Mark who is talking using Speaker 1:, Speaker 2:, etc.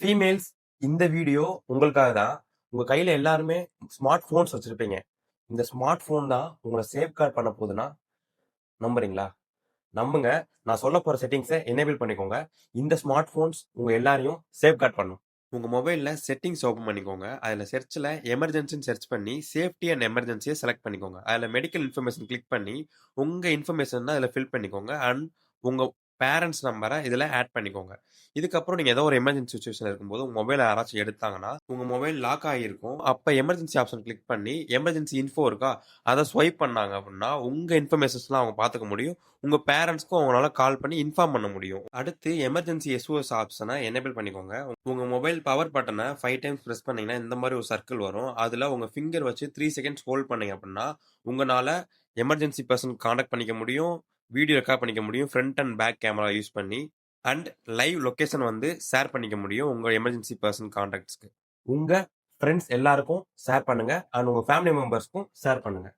Speaker 1: Females இந்த video உங்களுக்காக தான். உங்க கையில எல்லாருமே ஸ்மார்ட் போன்ஸ் வச்சிருப்பீங்க. இந்த ஸ்மார்ட் போன் தான் உங்களை சேஃப்கார்ட் பண்ண போகுதுன்னா நம்புறீங்களா? நம்புங்க. நான் சொல்லப் போற செட்டிங்ஸை எனேபிள் பண்ணிக்கோங்க. இந்த ஸ்மார்ட் போன்ஸ் உங்க எல்லாரையும் சேஃப்கார்ட் பண்ணும். உங்க மொபைல்ல செட்டிங்ஸ் ஓபன் பண்ணிக்கோங்க. அதுல செர்ச்ல எமர்ஜென்சின்னு செர்ச் பண்ணி சேஃப்டி அண்ட் எமர்ஜென்சியை செலக்ட் பண்ணிக்கோங்க. அதுல மெடிக்கல் இன்ஃபர்மேஷன் கிளிக் பண்ணி உங்க இன்ஃபர்மேஷன் தான் இதுல ஃபில் பண்ணிக்கோங்க. அண்ட் உங்க பேரண்ட்ஸ் நம்பரை இதுல ஆட் பண்ணிக்கோங்க. இதுக்கப்புறம் நீங்க ஏதோ ஒரு எமர்ஜென்சி சுச்சுவேஷன் இருக்கும்போது உங்க மொபைலை யாராச்சும் எடுத்தாங்கன்னா உங்க மொபைல் லாக் ஆகியிருக்கும். அப்ப எமர்ஜென்சி ஆப்ஷன் கிளிக் பண்ணி எமர்ஜென்சி இன்ஃபோ இருக்கா அதை ஸ்வைப் பண்ணாங்க அப்படின்னா உங்க இன்ஃபர்மேஷன்ஸ்லாம் அவங்க பார்த்துக்க முடியும். உங்க பேரண்ட்ஸ்க்கும் அவங்களால கால் பண்ணி இன்ஃபார்ம் பண்ண முடியும். அடுத்து எமர்ஜென்சி எஸ்ஓஎஸ் ஆப்ஷனை எனேபிள் பண்ணிக்கோங்க. உங்க மொபைல் பவர் பட்டனை 5 டைம்ஸ் பிரஸ் பண்ணீங்கன்னா இந்த மாதிரி ஒரு சர்க்கிள் வரும். அதுல உங்க ஃபிங்கர் வச்சு 3 செகண்ட்ஸ் ஹோல்ட் பண்ணீங்க அப்படின்னா உங்களால எமர்ஜென்சி பர்சன் கான்டாக்ட் பண்ணிக்க முடியும், வீடியோ ரெக்கார்ட் பண்ணிக்க முடியும் front and back camera use பண்ணி, அண்ட் லைவ் லொகேஷன் வந்து ஷேர் பண்ணிக்க முடியும் உங்க எமர்ஜென்சி பர்சன் கான்டாக்ட்ஸ்க்கு. உங்க ஃப்ரெண்ட்ஸ் எல்லாருக்கும் ஷேர் பண்ணுங்க அண்ட் உங்க ஃபேமிலி மெம்பர்ஸ்க்கும் ஷேர் பண்ணுங்க.